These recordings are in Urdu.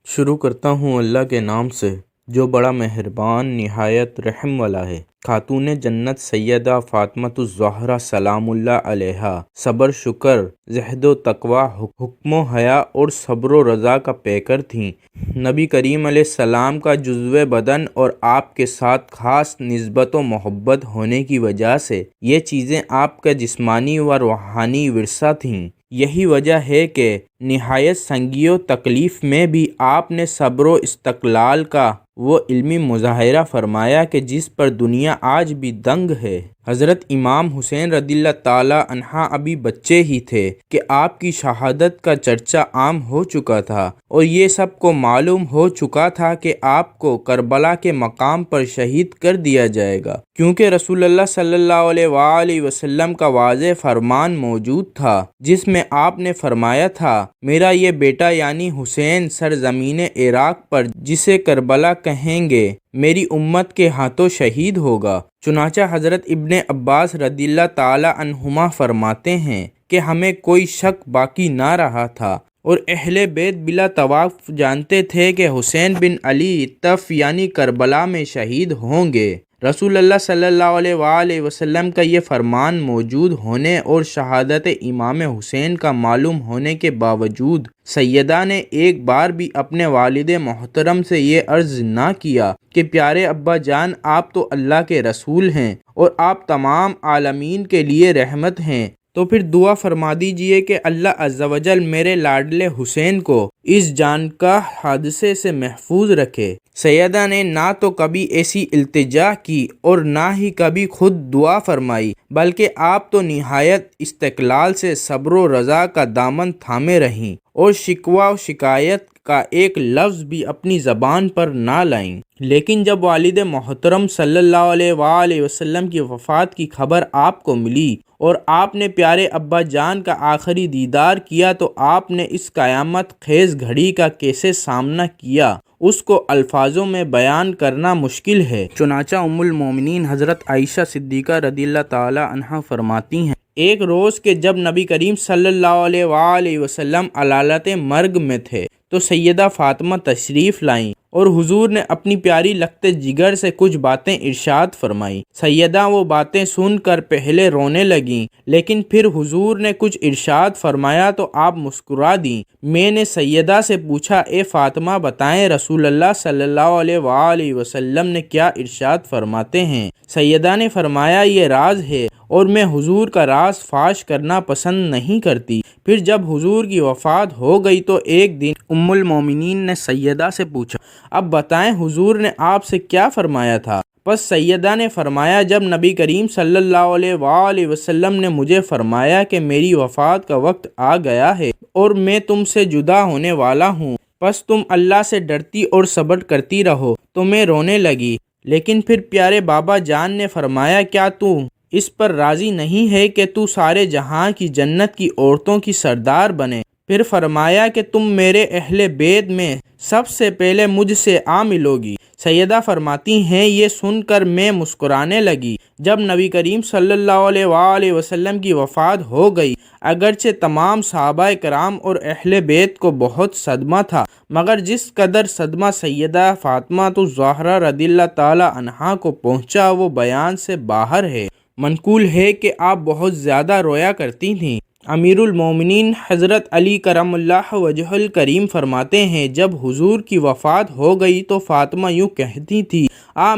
شروع کرتا ہوں اللہ کے نام سے جو بڑا مہربان نہایت رحم والا ہے۔ خاتون جنت سیدہ فاطمۃ الزہرا سلام اللہ علیہا صبر شکر زہد و تقوی حکم و حیا اور صبر و رضا کا پیکر تھیں۔ نبی کریم علیہ السلام کا جزو بدن اور آپ کے ساتھ خاص نسبت و محبت ہونے کی وجہ سے یہ چیزیں آپ کا جسمانی و روحانی ورثہ تھیں۔ یہی وجہ ہے کہ نہایت سنگی و تکلیف میں بھی آپ نے صبر و استقلال کا وہ علمی مظاہرہ فرمایا کہ جس پر دنیا آج بھی دنگ ہے۔ حضرت امام حسین رضی اللہ تعالی عنہ ابھی بچے ہی تھے کہ آپ کی شہادت کا چرچا عام ہو چکا تھا اور یہ سب کو معلوم ہو چکا تھا کہ آپ کو کربلا کے مقام پر شہید کر دیا جائے گا، کیونکہ رسول اللہ صلی اللہ علیہ وآلہ وسلم کا واضح فرمان موجود تھا جس میں آپ نے فرمایا تھا، میرا یہ بیٹا یعنی حسین سرزمین عراق پر جسے کربلا کہیں گے میری امت کے ہاتھوں شہید ہوگا۔ چنانچہ حضرت ابن عباس رضی اللہ تعالی عنہما فرماتے ہیں کہ ہمیں کوئی شک باقی نہ رہا تھا اور اہل بیت بلا توقف جانتے تھے کہ حسین بن علی طف یعنی کربلا میں شہید ہوں گے۔ رسول اللہ صلی اللہ علیہ وآلہ وسلم کا یہ فرمان موجود ہونے اور شہادت امام حسین کا معلوم ہونے کے باوجود سیدہ نے ایک بار بھی اپنے والد محترم سے یہ عرض نہ کیا کہ پیارے ابا جان آپ تو اللہ کے رسول ہیں اور آپ تمام عالمین کے لیے رحمت ہیں، تو پھر دعا فرما دیجئے کہ اللہ عز و جل میرے لاڈلے حسین کو اس جان کا حادثے سے محفوظ رکھے۔ سیدہ نے نہ تو کبھی ایسی التجا کی اور نہ ہی کبھی خود دعا فرمائی، بلکہ آپ تو نہایت استقلال سے صبر و رضا کا دامن تھامے رہیں اور شکوہ و شکایت کا ایک لفظ بھی اپنی زبان پر نہ لائیں۔ لیکن جب والد محترم صلی اللہ علیہ وآلہ وسلم کی وفات کی خبر آپ کو ملی اور آپ نے پیارے ابا جان کا آخری دیدار کیا تو آپ نے اس قیامت خیز گھڑی کا کیسے سامنا کیا اس کو الفاظوں میں بیان کرنا مشکل ہے۔ چنانچہ ام المومنین حضرت عائشہ صدیقہ رضی اللہ تعالی عنہا فرماتی ہیں، ایک روز کہ جب نبی کریم صلی اللہ علیہ وآلہ وسلم علالت مرگ میں تھے تو سیدہ فاطمہ تشریف لائیں اور حضور نے اپنی پیاری لخت جگر سے کچھ باتیں ارشاد فرمائیں۔ سیدہ وہ باتیں سن کر پہلے رونے لگیں، لیکن پھر حضور نے کچھ ارشاد فرمایا تو آپ مسکرا دیں۔ میں نے سیدہ سے پوچھا، اے فاطمہ بتائیں رسول اللہ صلی اللہ علیہ وآلہ وسلم نے کیا ارشاد فرماتے ہیں؟ سیدہ نے فرمایا، یہ راز ہے اور میں حضور کا راز فاش کرنا پسند نہیں کرتی۔ پھر جب حضور کی وفات ہو گئی تو ایک دن ام المومنین نے سیدہ سے پوچھا، اب بتائیں حضور نے آپ سے کیا فرمایا تھا؟ پس سیدہ نے فرمایا، جب نبی کریم صلی اللہ علیہ وآلہ وسلم نے مجھے فرمایا کہ میری وفات کا وقت آ گیا ہے اور میں تم سے جدا ہونے والا ہوں، پس تم اللہ سے ڈرتی اور صبر کرتی رہو، تو میں رونے لگی۔ لیکن پھر پیارے بابا جان نے فرمایا، کیا تو اس پر راضی نہیں ہے کہ تو سارے جہاں کی جنت کی عورتوں کی سردار بنے؟ پھر فرمایا کہ تم میرے اہل بیت میں سب سے پہلے مجھ سے آ ملو گی۔ سیدہ فرماتی ہیں، یہ سن کر میں مسکرانے لگی۔ جب نبی کریم صلی اللہ علیہ وآلہ وسلم کی وفات ہو گئی، اگرچہ تمام صحابہ کرام اور اہل بیت کو بہت صدمہ تھا، مگر جس قدر صدمہ سیدہ فاطمہ الزہرا رضی اللہ تعالی عنہا کو پہنچا وہ بیان سے باہر ہے۔ منقول ہے کہ آپ بہت زیادہ رویا کرتی تھیں۔ امیر المومنین حضرت علی کرم اللہ وجہ الکریم فرماتے ہیں، جب حضور کی وفات ہو گئی تو فاطمہ یوں کہتی تھی،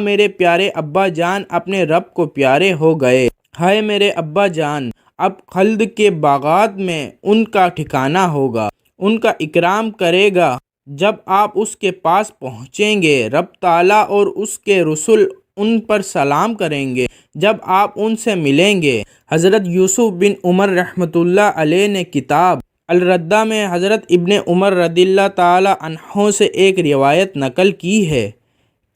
میرے پیارے ابا جان اپنے رب کو پیارے ہو گئے، ہائے میرے ابا جان، اب خلد کے باغات میں ان کا ٹھکانہ ہوگا، ان کا اکرام کرے گا۔ جب آپ اس کے پاس پہنچیں گے رب تعالیٰ اور اس کے رسول ان پر سلام کریں گے۔ جب آپ ان سے ملیں گے، حضرت یوسف بن عمر رحمۃ اللہ علیہ نے کتاب الردہ میں حضرت ابن عمر رضی اللہ تعالی عنہ سے ایک روایت نقل کی ہے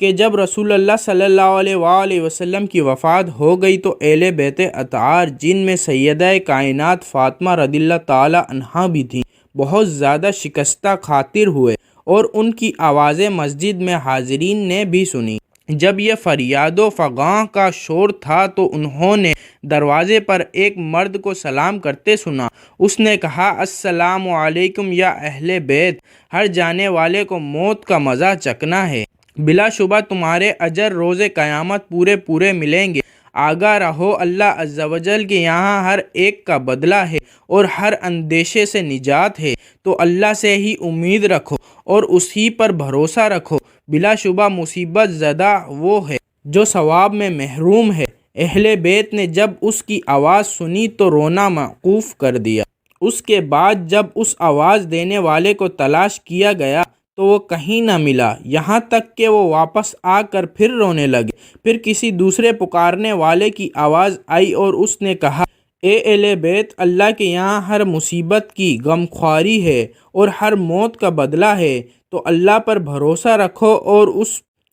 کہ جب رسول اللہ صلی اللہ علیہ وآلہ وسلم کی وفات ہو گئی تو اہل بیت اطہار جن میں سیدہ کائنات فاطمہ رضی اللہ تعالی عنہا بھی تھیں بہت زیادہ شکستہ خاطر ہوئے اور ان کی آوازیں مسجد میں حاضرین نے بھی سنی۔ جب یہ فریاد و فغاں کا شور تھا تو انہوں نے دروازے پر ایک مرد کو سلام کرتے سنا۔ اس نے کہا، السلام علیکم یا اہل بیت، ہر جانے والے کو موت کا مزہ چکھنا ہے، بلا شبہ تمہارے اجر روز قیامت پورے ملیں گے۔ آگاہ رہو، اللہ عز و جل کے یہاں ہر ایک کا بدلہ ہے اور ہر اندیشے سے نجات ہے، تو اللہ سے ہی امید رکھو اور اسی پر بھروسہ رکھو۔ بلا شبہ مصیبت زدہ وہ ہے جو ثواب میں محروم ہے۔ اہل بیت نے جب اس کی آواز سنی تو رونا موقوف کر دیا۔ اس کے بعد جب اس آواز دینے والے کو تلاش کیا گیا تو وہ کہیں نہ ملا، یہاں تک کہ وہ واپس آ کر پھر رونے لگے۔ پھر کسی دوسرے پکارنے والے کی آواز آئی اور اس نے کہا، اے اہل بیت، اللہ کے یہاں ہر مصیبت کی غمخواری ہے اور ہر موت کا بدلہ ہے، تو اللہ پر بھروسہ رکھو اور اس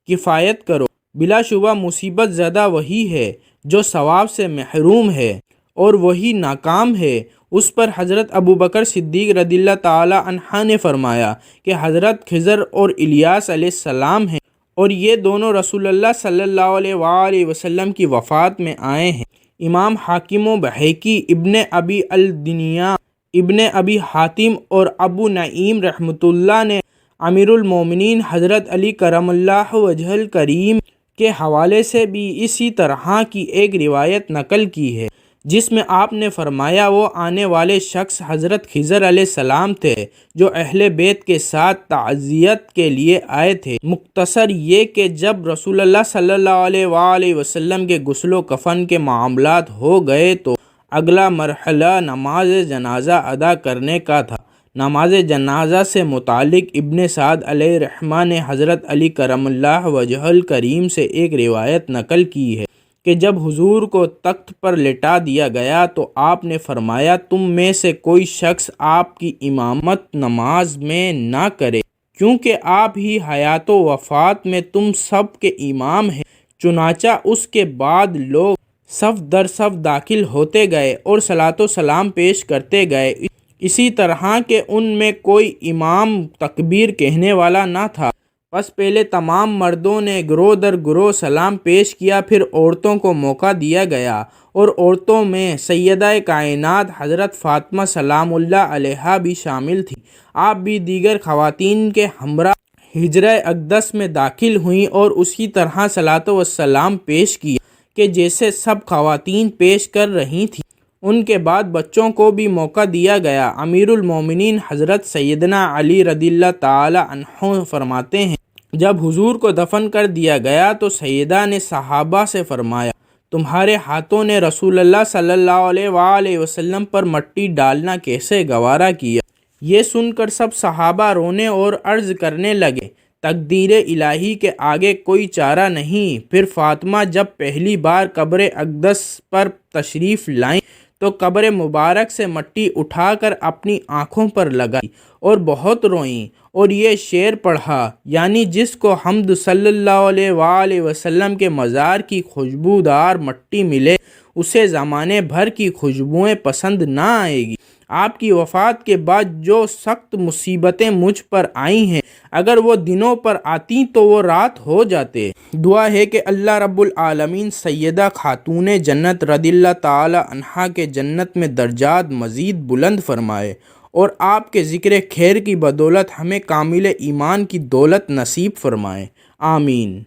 کفایت کرو۔ بلا شبہ مصیبت زدہ وہی ہے جو ثواب سے محروم ہے اور وہی ناکام ہے۔ اس پر حضرت ابوبکر صدیق رضی اللہ تعالی عنہ نے فرمایا کہ حضرت خضر اور الیاس علیہ السلام ہیں اور یہ دونوں رسول اللہ صلی اللہ علیہ وآلہ وسلم کی وفات میں آئے ہیں۔ امام حاکم و بہقی، ابن ابی الدنیا، ابن ابی حاتم اور ابو نعیم رحمۃ اللہ نے امیر المومنین حضرت علی کرم اللہ وجہ الکریم کے حوالے سے بھی اسی طرح کی ایک روایت نقل کی ہے، جس میں آپ نے فرمایا، وہ آنے والے شخص حضرت خضر علیہ السلام تھے جو اہل بیت کے ساتھ تعزیت کے لیے آئے تھے۔ مختصر یہ کہ جب رسول اللہ صلی اللہ علیہ وآلہ وسلم کے غسل و کفن کے معاملات ہو گئے تو اگلا مرحلہ نماز جنازہ ادا کرنے کا تھا۔ نماز جنازہ سے متعلق ابن سعد علیہ رحمہ نے حضرت علی کرم اللہ وجہ الکریم سے ایک روایت نقل کی ہے کہ جب حضور کو تخت پر لٹا دیا گیا تو آپ نے فرمایا، تم میں سے کوئی شخص آپ کی امامت نماز میں نہ کرے، کیونکہ آپ ہی حیات و وفات میں تم سب کے امام ہیں۔ چنانچہ اس کے بعد لوگ صف در صف داخل ہوتے گئے اور صلاۃ و سلام پیش کرتے گئے، اسی طرح کہ ان میں کوئی امام تکبیر کہنے والا نہ تھا۔ بس پہلے تمام مردوں نے گروہ در گروہ سلام پیش کیا، پھر عورتوں کو موقع دیا گیا اور عورتوں میں سیدہ کائنات حضرت فاطمہ سلام اللہ علیہا بھی شامل تھیں۔ آپ بھی دیگر خواتین کے ہمراہ حجرہ اقدس میں داخل ہوئیں اور اسی طرح صلاۃ و سلام پیش کیا کہ جیسے سب خواتین پیش کر رہی تھیں۔ ان کے بعد بچوں کو بھی موقع دیا گیا۔ امیر المومنین حضرت سیدنا علی رضی اللہ تعالی عنہ فرماتے ہیں، جب حضور کو دفن کر دیا گیا تو سیدہ نے صحابہ سے فرمایا، تمہارے ہاتھوں نے رسول اللہ صلی اللہ علیہ وآلہ وسلم پر مٹی ڈالنا کیسے گوارا کیا؟ یہ سن کر سب صحابہ رونے اور عرض کرنے لگے، تقدیر الہی کے آگے کوئی چارہ نہیں۔ پھر فاطمہ جب پہلی بار قبر اقدس پر تشریف لائیں تو قبر مبارک سے مٹی اٹھا کر اپنی آنکھوں پر لگائی اور بہت روئیں اور یہ شعر پڑھا، یعنی جس کو حمد صلی اللہ علیہ وآلہ وسلم کے مزار کی خوشبودار مٹی ملے اسے زمانے بھر کی خوشبوئیں پسند نہ آئے گی۔ آپ کی وفات کے بعد جو سخت مصیبتیں مجھ پر آئی ہیں، اگر وہ دنوں پر آتی تو وہ رات ہو جاتے۔ دعا ہے کہ اللہ رب العالمین سیدہ خاتون جنت رضی اللہ تعالی عنہا کے جنت میں درجات مزید بلند فرمائے اور آپ کے ذکر خیر کی بدولت ہمیں کامل ایمان کی دولت نصیب فرمائے، آمین۔